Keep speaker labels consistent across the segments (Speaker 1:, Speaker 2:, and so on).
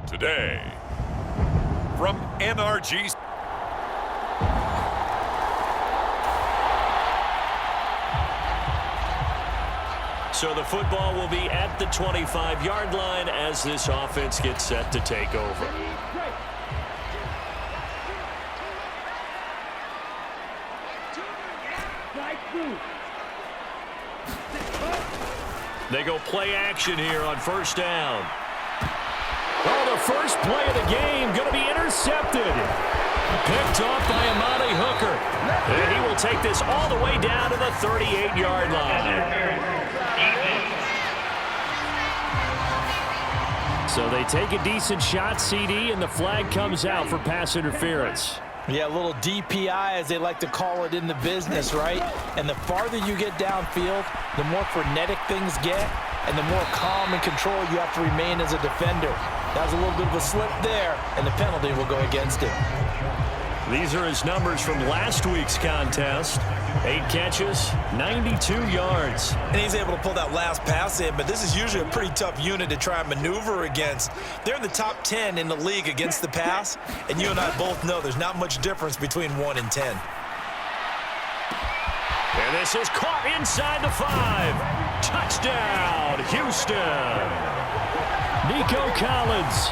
Speaker 1: today. From NRG.
Speaker 2: So the football will be at the 25-yard line as this offense gets set to take over. They go play action here on first down. Oh, the first play of the game going to be intercepted. Picked off by Amani Hooker. And he will take this all the way down to the 38-yard line. So they take a decent shot, CD, and the flag comes out for pass interference.
Speaker 3: Yeah, a little DPI, as they like to call it in the business, right? And the farther you get downfield, the more frenetic things get, and the more calm and control you have to remain as a defender. That was a little bit of a slip there, and the penalty will go against him.
Speaker 2: These are his numbers from last week's contest. 8 catches, 92 yards.
Speaker 4: And he's able to pull that last pass in, but this is usually a pretty tough unit to try and maneuver against. They're in the top 10 in the league against the pass, and you and I both know there's not much difference between 1 and 10.
Speaker 2: And this is caught inside the 5. Touchdown, Houston. Nico Collins,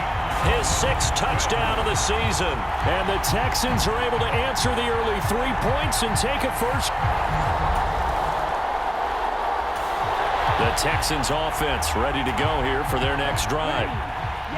Speaker 2: his 6th touchdown of the season. And the Texans are able to answer the early 3 points and take a first. The Texans offense ready to go here for their next drive.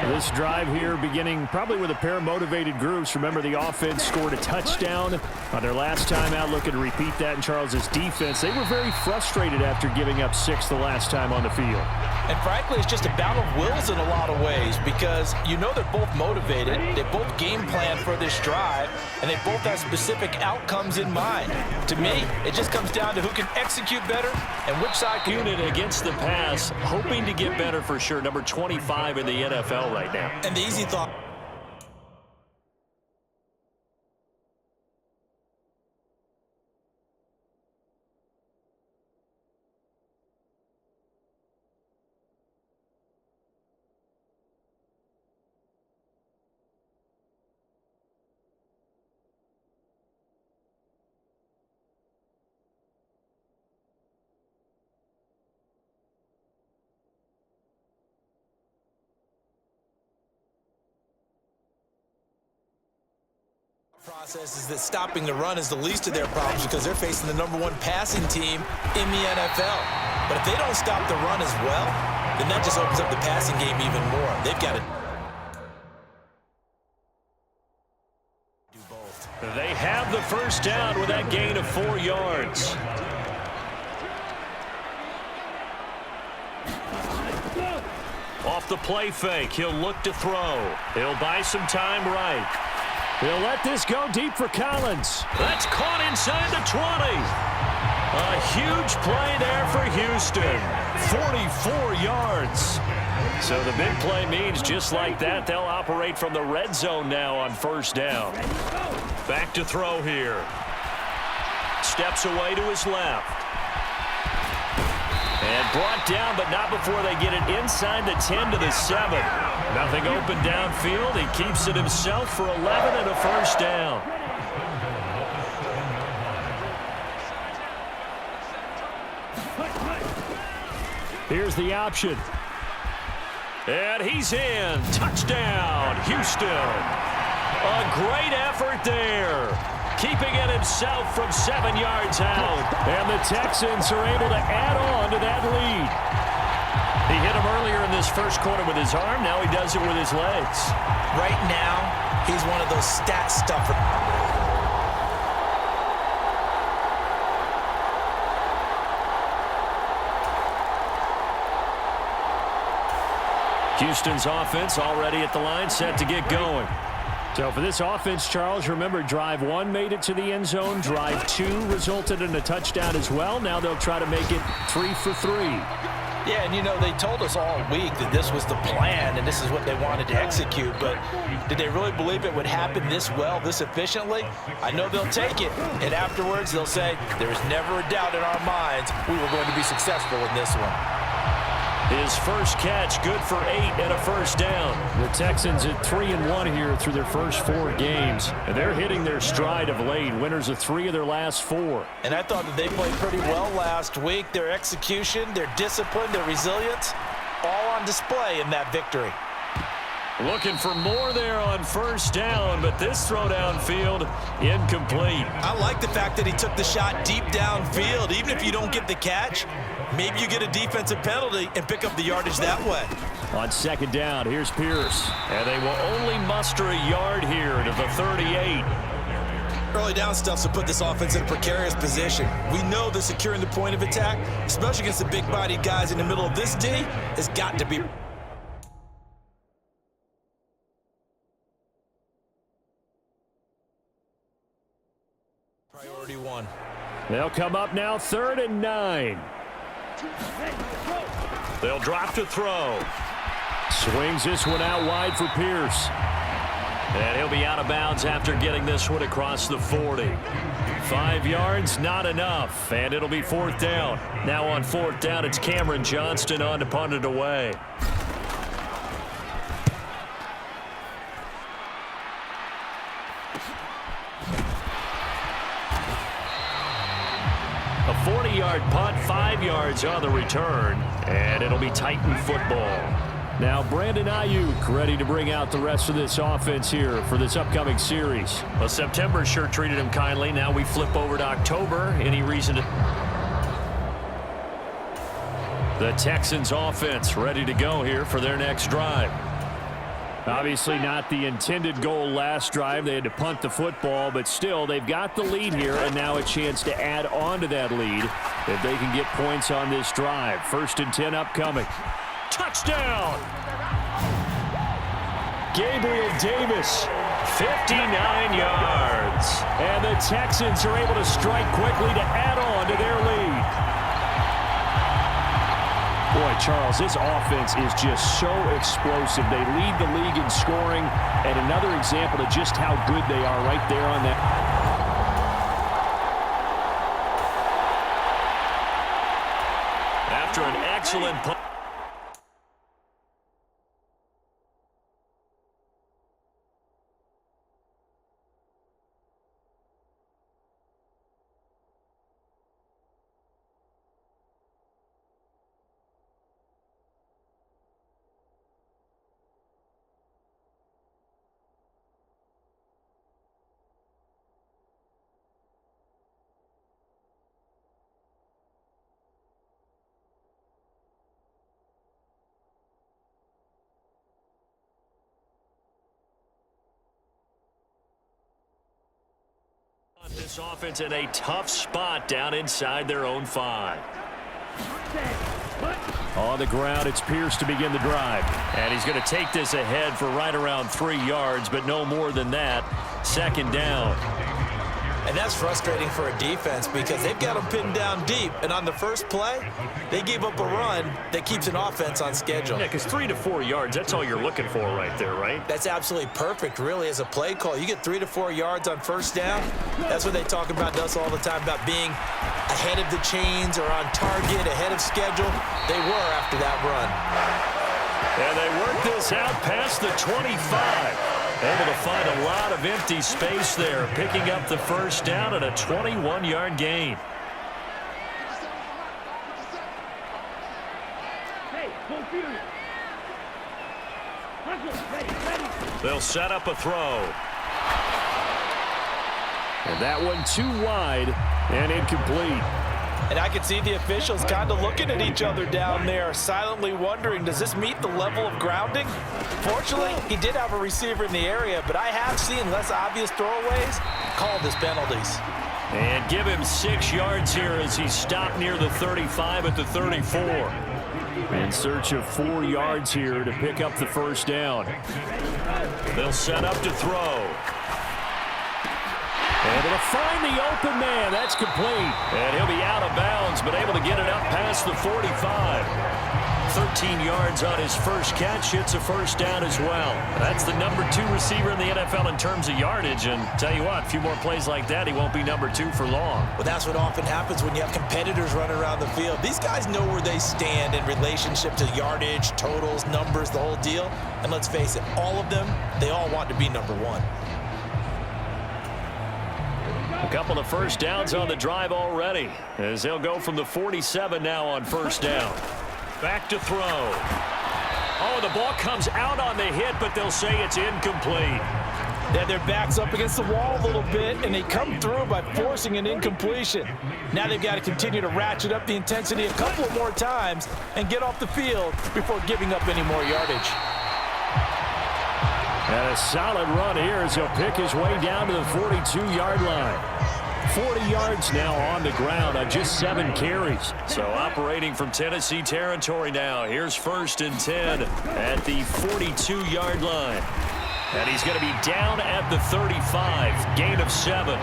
Speaker 2: This drive here beginning probably with a pair of motivated groups. Remember, the offense scored a touchdown on their last time out, looking to repeat that in Charles's defense. They were very frustrated after giving up 6 the last time on the field.
Speaker 3: And frankly, it's just a battle of wills in a lot of ways, because you know they're both motivated, they both game plan for this drive, and they both have specific outcomes in mind. To me, it just comes down to who can execute better and which side can.
Speaker 2: Unit against the pass, hoping to get better for sure. Number 25 in the NFL right now.
Speaker 4: And the easy thought. Process is that stopping the run is the least of their problems because they're facing the #1 passing team in the NFL. But if they don't stop the run as well, then that just opens up the passing game even more. They've got to do both.
Speaker 2: They have the first down with that gain of 4 yards. Off the play fake, he'll look to throw. He'll buy some time right. He'll let this go deep for Collins. That's caught inside the 20. A huge play there for Houston. 44 yards. So the big play means just like that, they'll operate from the red zone now on first down. Back to throw here. Steps away to his left. And brought down, but not before they get it inside the 10 to the 7. Nothing open downfield. He keeps it himself for 11 and a first down. Here's the option. And he's in. Touchdown, Houston. A great effort there. Keeping it himself from 7 yards out. And the Texans are able to add on to that lead. He hit him earlier in this first quarter with his arm. Now he does it with his legs.
Speaker 4: Right now, he's one of those stat stuffers.
Speaker 2: Houston's offense already at the line, set to get going. So for this offense, Charles, remember, drive 1 made it to the end zone. Drive 2 resulted in a touchdown as well. Now they'll try to make it 3 for 3.
Speaker 3: Yeah, and you know, they told us all week that this was the plan and this is what they wanted to execute, but did they really believe it would happen this well, this efficiently? I know they'll take it, and afterwards they'll say, there was never a doubt in our minds we were going to be successful in this one.
Speaker 2: His first catch, good for 8 and a first down.
Speaker 5: The Texans at 3-1 here through their first 4 games. And they're hitting their stride of late. Winners of 3 of their last 4.
Speaker 3: And I thought that they played pretty well last week. Their execution, their discipline, their resilience, all on display in that victory.
Speaker 2: Looking for more there on first down, but this throw downfield incomplete.
Speaker 4: I like the fact that he took the shot deep downfield. Even if you don't get the catch, maybe you get a defensive penalty and pick up the yardage that way.
Speaker 5: On second down, here's Pierce.
Speaker 2: And they will only muster a yard here to the 38.
Speaker 4: Early down stuff to put this offense in a precarious position. We know that securing the point of attack, especially against the big-bodied guys in the middle of this D, has got to be... Priority 1.
Speaker 5: They'll come up now 3rd and 9.
Speaker 2: They'll drop to throw.
Speaker 5: Swings this one out wide for Pierce.
Speaker 2: And he'll be out of bounds after getting this one across the 40. 5 yards, not enough, and it'll be 4th down. Now on 4th down, it's Cameron Johnston on to punt it away. A 40-yard punt, 5 yards on the return, and it'll be Titan football.
Speaker 5: Now Brandon Ayuk ready to bring out the rest of this offense here for this upcoming series.
Speaker 2: Well, September sure treated him kindly. Now we flip over to October. Any reason to... The Texans offense ready to go here for their next drive.
Speaker 5: Obviously not the intended goal last drive. They had to punt the football, but still they've got the lead here, and now a chance to add on to that lead if they can get points on this drive. 1st and 10 upcoming.
Speaker 2: Touchdown! Gabriel Davis, 59 yards.
Speaker 5: And the Texans are able to strike quickly to add on to their lead. Boy, Charles, this offense is just so explosive. They lead the league in scoring, and another example of just how good they are right there on that.
Speaker 2: After an excellent punt. This offense in a tough spot down inside their own 5.
Speaker 5: On the ground, it's Pierce to begin the drive.
Speaker 2: And he's going to take this ahead for right around 3 yards, but no more than that. 2nd down.
Speaker 4: And that's frustrating for a defense because they've got them pinned down deep. And on the first play, they gave up a run that keeps an offense on schedule.
Speaker 2: Yeah, because 3 to 4 yards, that's all you're looking for right there, right?
Speaker 4: That's absolutely perfect, really, as a play call. You get 3 to 4 yards on first down. That's what they talk about to us all the time, about being ahead of the chains or on target, ahead of schedule. They were after that run.
Speaker 2: And they work this out past the 25. Able to find a lot of empty space there, picking up the first down at a 21-yard gain. They'll set up a throw.
Speaker 5: And that one too wide and incomplete.
Speaker 3: And I can see the officials kind of looking at each other down there, silently wondering, does this meet the level of grounding? Fortunately, he did have a receiver in the area, but I have seen less obvious throwaways called as penalties.
Speaker 2: And give him 6 yards here as he stopped near the 35 at the 34.
Speaker 5: In search of 4 yards here to pick up the first down.
Speaker 2: They'll set up to throw.
Speaker 5: Able to find the open man. That's complete.
Speaker 2: And he'll be out of bounds, but able to get it up past the 45. 13 yards on his first catch. It's a first down as well. That's the number 2 receiver in the NFL in terms of yardage. And tell you what, a few more plays like that, he won't be number 2 for long.
Speaker 4: Well, that's what often happens when you have competitors running around the field. These guys know where they stand in relationship to yardage, totals, numbers, the whole deal. And let's face it, all of them, they all want to be number 1.
Speaker 2: A couple of first downs on the drive already, as they'll go from the 47 now on first down. Back to throw. Oh, the ball comes out on the hit, but they'll say it's incomplete.
Speaker 3: They have their backs up against the wall a little bit, and they come through by forcing an incompletion. Now they've got to continue to ratchet up the intensity a couple of more times and get off the field before giving up any more yardage.
Speaker 5: And a solid run here as he'll pick his way down to the 42-yard line. 40 yards now on the ground on just 7 carries.
Speaker 2: So operating from Tennessee territory now. Here's 1st and 10 at the 42-yard line. And he's going to be down at the 35, gain of 7.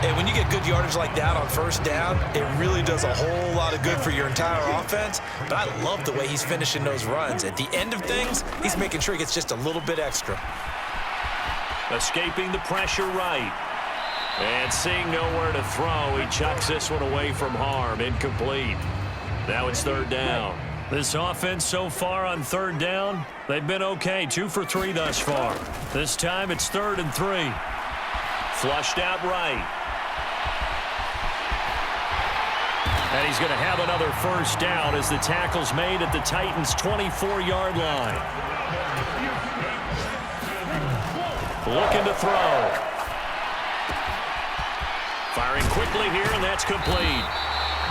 Speaker 4: And when you get good yardage like that on first down, it really does a whole lot of good for your entire offense. But I love the way he's finishing those runs. At the end of things, he's making sure he gets just a little bit extra.
Speaker 2: Escaping the pressure right. And seeing nowhere to throw, he chucks this one away from harm. Incomplete. Now it's 3rd down. This offense so far on 3rd down, they've been okay. 2 for 3 thus far. This time it's 3rd and 3. Flushed out right. And he's going to have another first down as the tackle's made at the Titans' 24-yard line. Looking to throw. Firing quickly here, and that's complete.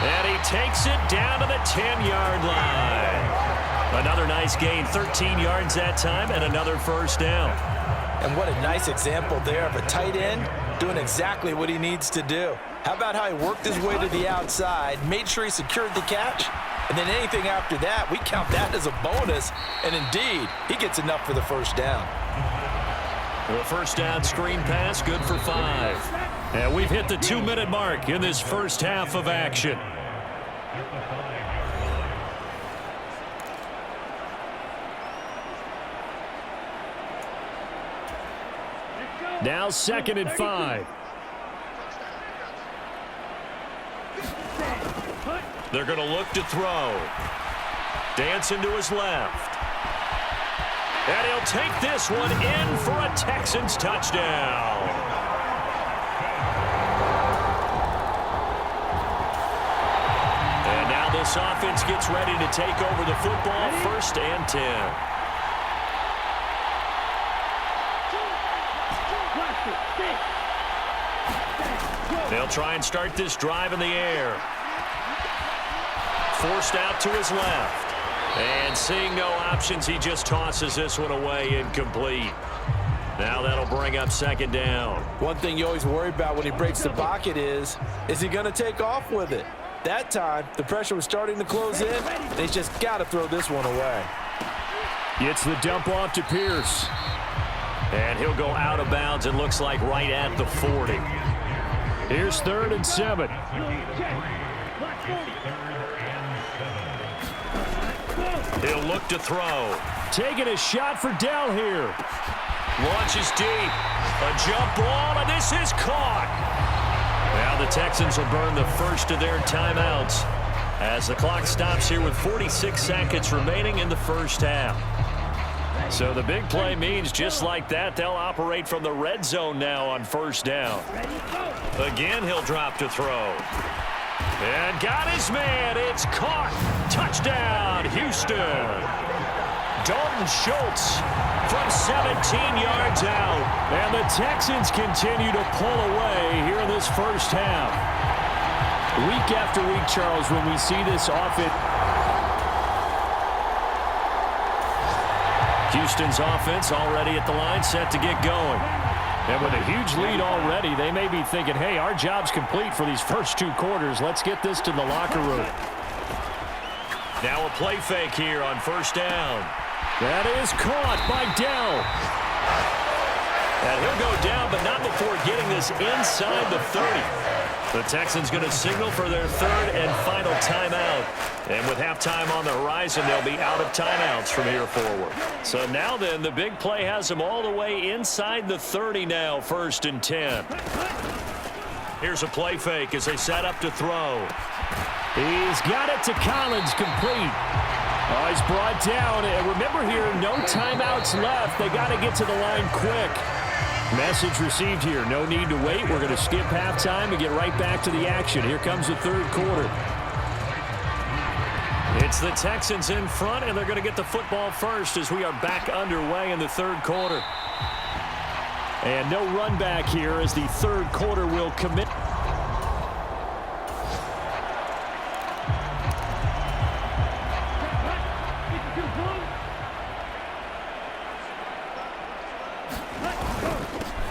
Speaker 2: And he takes it down to the 10-yard line. Another nice gain, 13 yards that time, and another first down.
Speaker 3: And what a nice example there of a tight end doing exactly what he needs to do. How about how he worked his way to the outside, made sure he secured the catch, and then anything after that, we count that as a bonus. And indeed, he gets enough for the first down.
Speaker 2: The first down screen pass, good for 5. And we've hit the 2-minute mark in this first half of action.
Speaker 5: Now 2nd and 5.
Speaker 2: They're going to look to throw. Dancing to his left. And he'll take this one in for a Texans touchdown. And now this offense gets ready to take over the football. 1st and 10. They'll try and start this drive in the air. Forced out to his left. And seeing no options, he just tosses this one away, incomplete. Now that'll bring up 2nd down.
Speaker 3: One thing you always worry about when he breaks the pocket is he going to take off with it? That time, the pressure was starting to close in. They just got to throw this one away.
Speaker 5: Gets the dump off to Pierce.
Speaker 2: And he'll go out of bounds, it looks like right at the 40.
Speaker 5: Here's 3rd and 7.
Speaker 2: He'll look to throw.
Speaker 5: Taking a shot for Dell here.
Speaker 2: Launches deep. A jump ball, and this is caught. Now the Texans will burn the first of their timeouts as the clock stops here with 46 seconds remaining in the first half. So the big play means just like that, they'll operate from the red zone now on 1st down. Again, he'll drop to throw. And got his man. It's caught. Touchdown, Houston. Dalton Schultz from 17 yards out.
Speaker 5: And the Texans continue to pull away here in this first half. Week after week, Charles, when we see this offense.
Speaker 2: Houston's offense already at the line, set to get going.
Speaker 5: And with a huge lead already, they may be thinking, hey, our job's complete for these first 2 quarters. Let's get this to the locker room.
Speaker 2: Now a play fake here on 1st down.
Speaker 5: That is caught by Dell.
Speaker 2: And he'll go down, but not before getting this inside the 30. The Texans going to signal for their third and final timeout. And with halftime on the horizon, they'll be out of timeouts from here forward. So now then, the big play has them all the way inside the 30 now, 1st and 10. Here's a play fake as they set up to throw.
Speaker 5: He's got it to Collins, complete. Oh, he's brought down. And remember here, no timeouts left. They got to get to the line quick. Message received here. No need to wait. We're going to skip halftime and get right back to the action. Here comes the third quarter.
Speaker 2: It's the Texans in front, and they're going to get the football first as we are back underway in the third quarter.
Speaker 5: And no run back here as the third quarter will commit.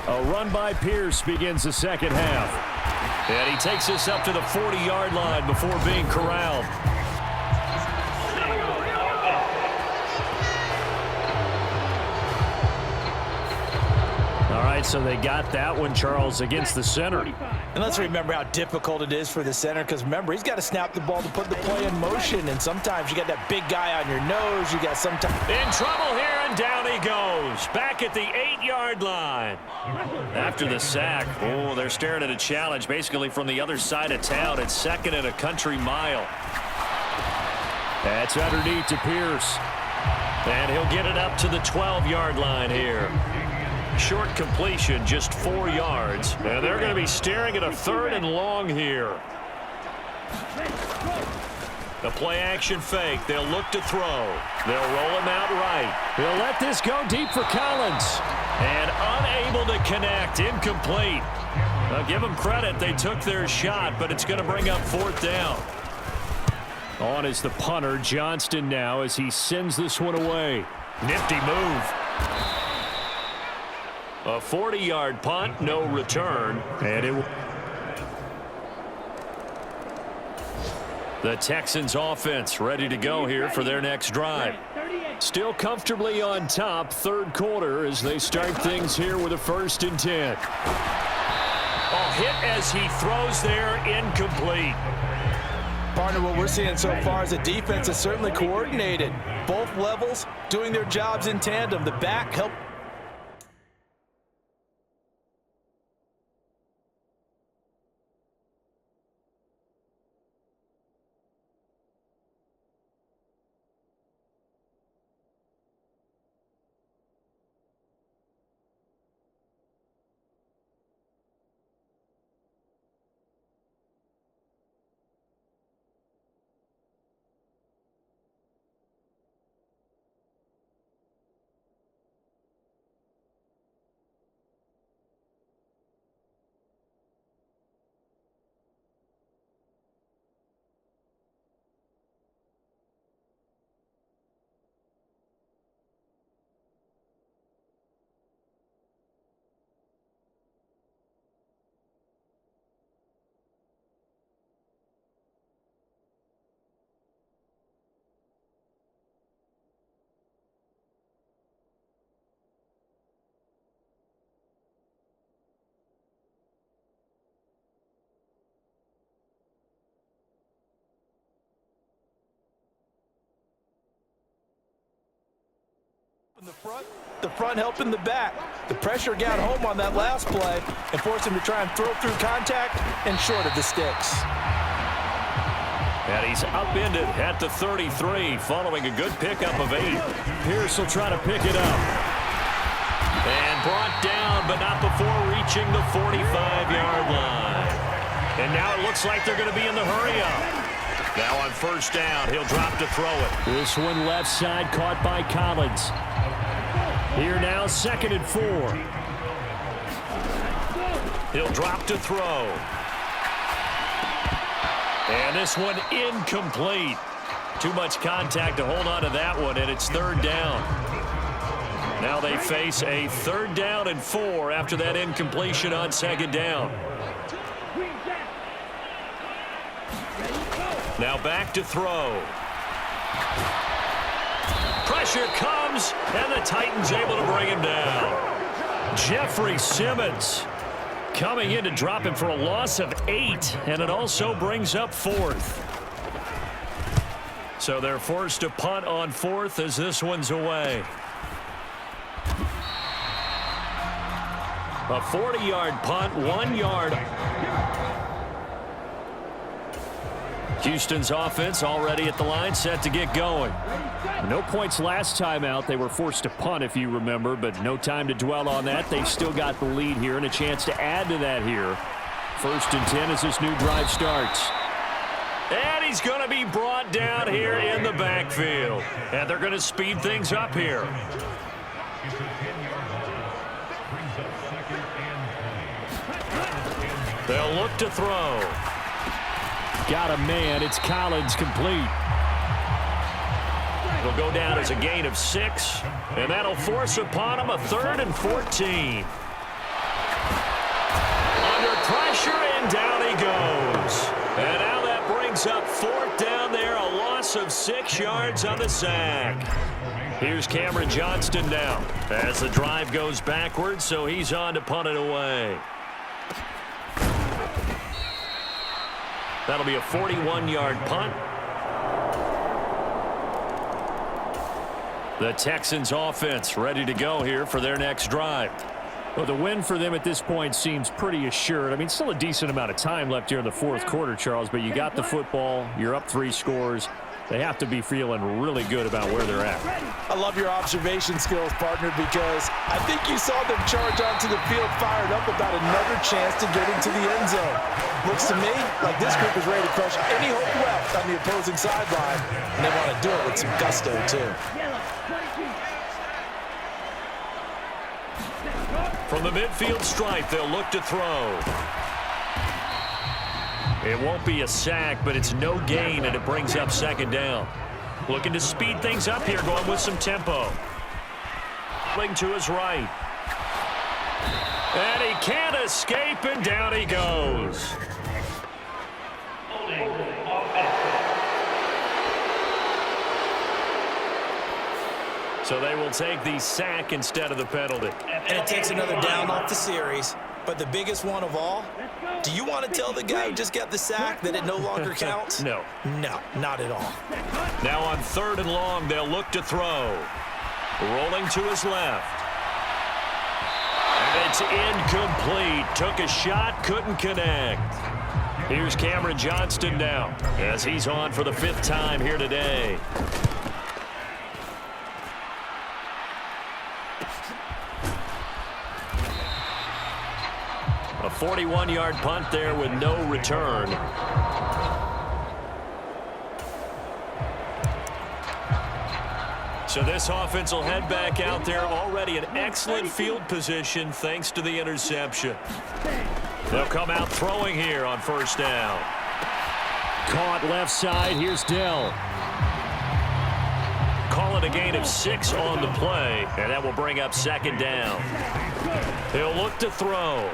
Speaker 5: A run by Pierce begins the second half.
Speaker 2: And he takes us up to the 40-yard line before being corralled.
Speaker 5: All right, so they got that one, Charles, against the center.
Speaker 3: And let's remember how difficult it is for the center, because remember, he's got to snap the ball to put the play in motion, and sometimes you got that big guy on your nose. You got sometimes
Speaker 2: in trouble here, and down he goes. Back at the 8-yard line.
Speaker 5: After the sack, oh, they're staring at a challenge basically from the other side of town. It's 2nd and a country mile. That's underneath to Pierce.
Speaker 2: And he'll get it up to the 12-yard line here. Short completion, just 4 yards. And they're going to be staring at a 3rd and long here. The play action fake. They'll look to throw. They'll roll him out right.
Speaker 5: He'll let this go deep for Collins.
Speaker 2: And unable to connect. Incomplete. Now give them credit. They took their shot, but it's going to bring up 4th down.
Speaker 5: On is the punter, Johnston, now as he sends this one away.
Speaker 2: Nifty move. A 40-yard punt, no return.
Speaker 5: And
Speaker 2: the Texans offense ready to go here for their next drive.
Speaker 5: Still comfortably on top, third quarter as they start things here with a 1st and 10.
Speaker 2: A hit as he throws there, incomplete.
Speaker 3: Partner, what we're seeing so far is the defense is certainly coordinated. Both levels doing their jobs in tandem. The back help. The front helping the back. The pressure got home on that last play and forced him to try and throw through contact and short of the sticks.
Speaker 2: And he's upended at the 33 following a good pickup of 8.
Speaker 5: Pierce will try to pick it up.
Speaker 2: And brought down, but not before reaching the 45-yard line. And now it looks like they're going to be in the hurry-up. Now on 1st down, he'll drop to throw it.
Speaker 5: This one left side caught by Collins. Here now, 2nd and 4.
Speaker 2: He'll drop to throw. And this one incomplete. Too much contact to hold on to that one, and it's 3rd down. Now they face a 3rd down and 4 after that incompletion on 2nd down. Now back to throw. Pressure comes, and the Titans able to bring him down. Jeffrey Simmons coming in to drop him for a loss of 8, and it also brings up 4th. So they're forced to punt on 4th as this one's away. A 40-yard punt, 1 yard. Houston's offense already at the line, set to get going. No points last time out. They were forced to punt, if you remember, but no time to dwell on that. They've still got the lead here and a chance to add to that here. 1st and 10 as this new drive starts. And he's going to be brought down here in the backfield. And they're going to speed things up here. They'll look to throw. Got a man. It's Collins, complete. It'll go down as a gain of 6, and that'll force upon him a 3rd and 14. Under pressure, and down he goes. And now that brings up 4th down there, a loss of 6 yards on the sack. Here's Cameron Johnston now as the drive goes backwards, so he's on to punt it away. That'll be a 41-yard punt. The Texans offense ready to go here for their next drive. Well, the win for them at this point seems pretty assured. I mean, still a decent amount of time left here in the 4th quarter, Charles, but you got the football. You're up 3 scores. They have to be feeling really good about where they're at.
Speaker 3: I love your observation skills, partner, because I think you saw them charge onto the field fired up about another chance to get into the end zone. Looks to me like this group is ready to crush any hope left on the opposing sideline, and they want to do it with some gusto, too.
Speaker 2: From the midfield stripe, they'll look to throw. It won't be a sack, but it's no gain, and it brings up 2nd down. Looking to speed things up here, going with some tempo. Pulling to his right. And he can't escape, and down he goes. So they will take the sack instead of the penalty.
Speaker 4: And it takes another down off the series. But the biggest one of all, do you want to tell the guy who just got the sack that it no longer counts?
Speaker 2: No.
Speaker 4: No, not at all.
Speaker 2: Now on 3rd and long, they'll look to throw. Rolling to his left. And it's incomplete. Took a shot, couldn't connect. Here's Cameron Johnston now as he's on for the 5th time here today. A 41-yard punt there with no return. So this offense will head back out there, already in excellent field position thanks to the interception. They'll come out throwing here on 1st down.
Speaker 5: Caught left side. Here's Dell.
Speaker 2: Call it a gain of 6 on the play, and that will bring up 2nd down. He'll look to throw.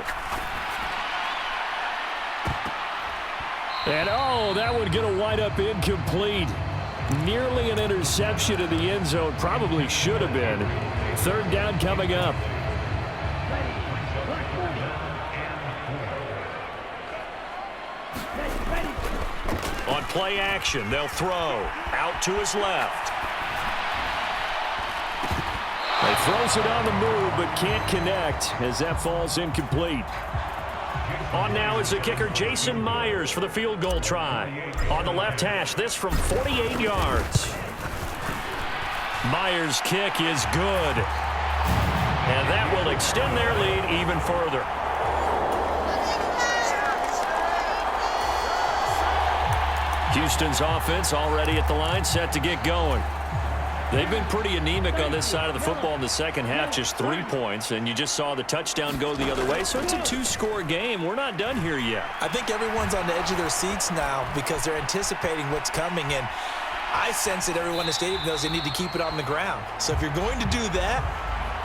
Speaker 5: And, oh, that would get a wind up incomplete. Nearly an interception in the end zone. Probably should have been. 3rd down coming up.
Speaker 2: On play action, they'll throw. Out to his left.
Speaker 5: He throws it on the move, but can't connect as that falls incomplete.
Speaker 2: On now is the kicker, Jason Myers, for the field goal try. On the left hash, this from 48 yards. Myers' kick is good. And that will extend their lead even further. Houston's offense already at the line, set to get going. They've been pretty anemic on this side of the football in the second half, just 3 points, and you just saw the touchdown go the other way, so it's a 2-score game. We're not done here yet.
Speaker 4: I think everyone's on the edge of their seats now because they're anticipating what's coming, and I sense that everyone in the stadium knows they need to keep it on the ground. So if you're going to do that,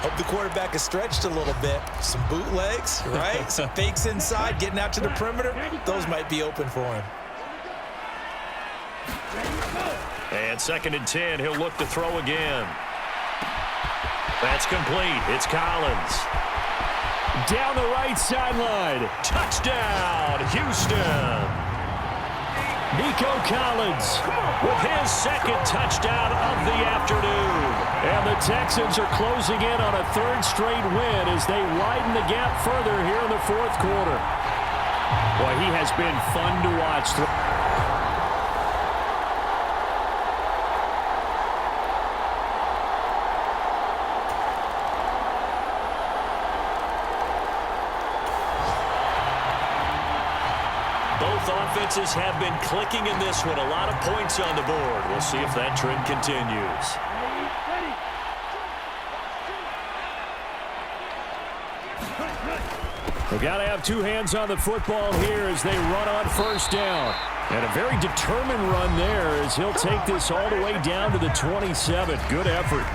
Speaker 4: hope the quarterback is stretched a little bit. Some bootlegs, right? Some fakes inside, getting out to the perimeter. Those might be open for him.
Speaker 2: And 2nd and 10, he'll look to throw again. That's complete. It's Collins.
Speaker 5: Down the right sideline.
Speaker 2: Touchdown, Houston.
Speaker 5: Nico Collins
Speaker 2: With his second touchdown of the afternoon.
Speaker 5: and the Texans are closing in on a third straight win as they widen the gap further here in the fourth quarter. Boy, he has been fun to watch.
Speaker 2: Both offenses have been clicking in this one. A lot of points on the board. We'll see if that trend continues.
Speaker 5: They've got to have two hands on the football here as they run on first down. And a very determined run there as he'll take this all the way down to the 27. Good effort.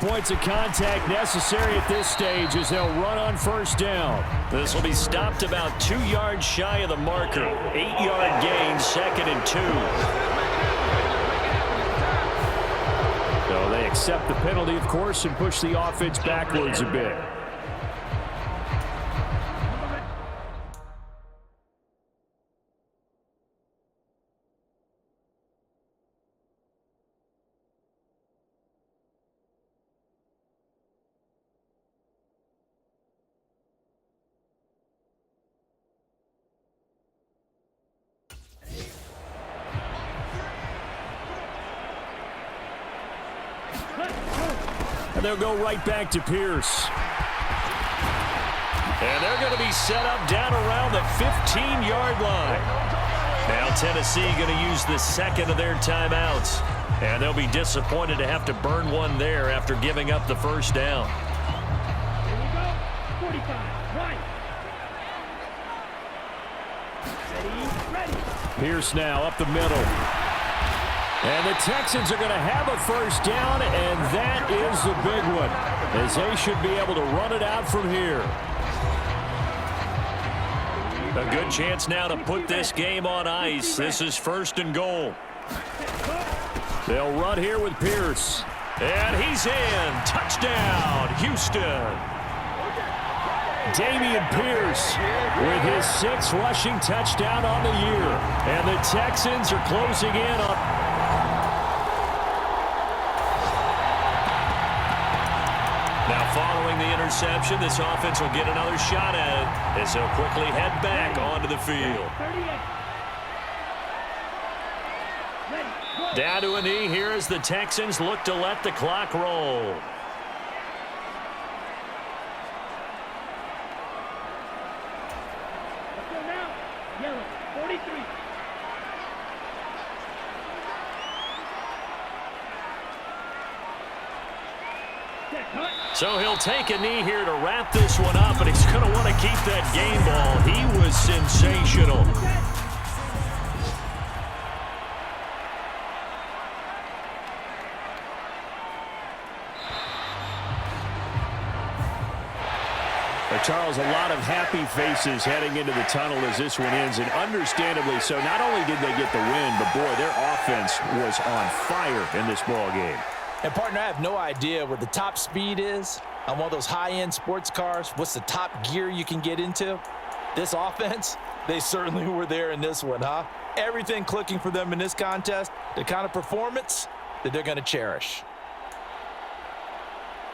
Speaker 5: Points of contact necessary at this stage as they'll run on first down.
Speaker 2: This will be stopped about 2 yards shy of the marker. 8-yard gain, 2nd and 2.
Speaker 5: So they accept the penalty, of course, and push the offense backwards a bit. And they'll go right back to Pierce.
Speaker 2: And they're going to be set up down around the 15-yard line. Now Tennessee going to use the second of their timeouts. And they'll be disappointed to have to burn one there after giving up the first down.
Speaker 6: Here we go. 45, right. Ready.
Speaker 5: Pierce now up the middle. And the Texans are going to have a first down, and that is the big one, as they should be able to run it out from here.
Speaker 2: A good chance now to put this game on ice. This is 1st and goal.
Speaker 5: They'll run here with Pierce.
Speaker 2: And he's in. Touchdown, Houston.
Speaker 5: Dameon Pierce with his 6th rushing touchdown on the year. And the Texans are closing in on...
Speaker 2: Now following the interception, this offense will get another shot at it as they'll quickly head back onto the field.
Speaker 6: 38.
Speaker 2: Down to a knee here as the Texans look to let the clock roll.
Speaker 6: Let's go now. Yellow, 43.
Speaker 2: So he'll take a knee here to wrap this one up, and he's going to want to keep that game ball. He was sensational.
Speaker 5: Charles, a lot of happy faces heading into the tunnel as this one ends, and understandably so. Not only did they get the win, but boy, their offense was on fire in this ball game.
Speaker 3: And, partner, I have no idea what the top speed is on one of those high-end sports cars. What's the top gear you can get into? This offense, they certainly were there in this one, huh? Everything clicking for them in this contest, the kind of performance that they're going to cherish.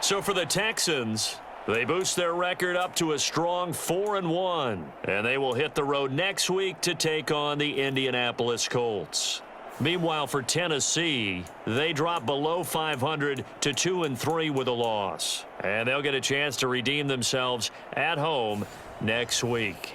Speaker 2: So for the Texans, they boost their record up to a strong 4-1, and they will hit the road next week to take on the Indianapolis Colts. Meanwhile, for Tennessee, they drop below 500 to 2-3 with a loss. And they'll get a chance to redeem themselves at home next week.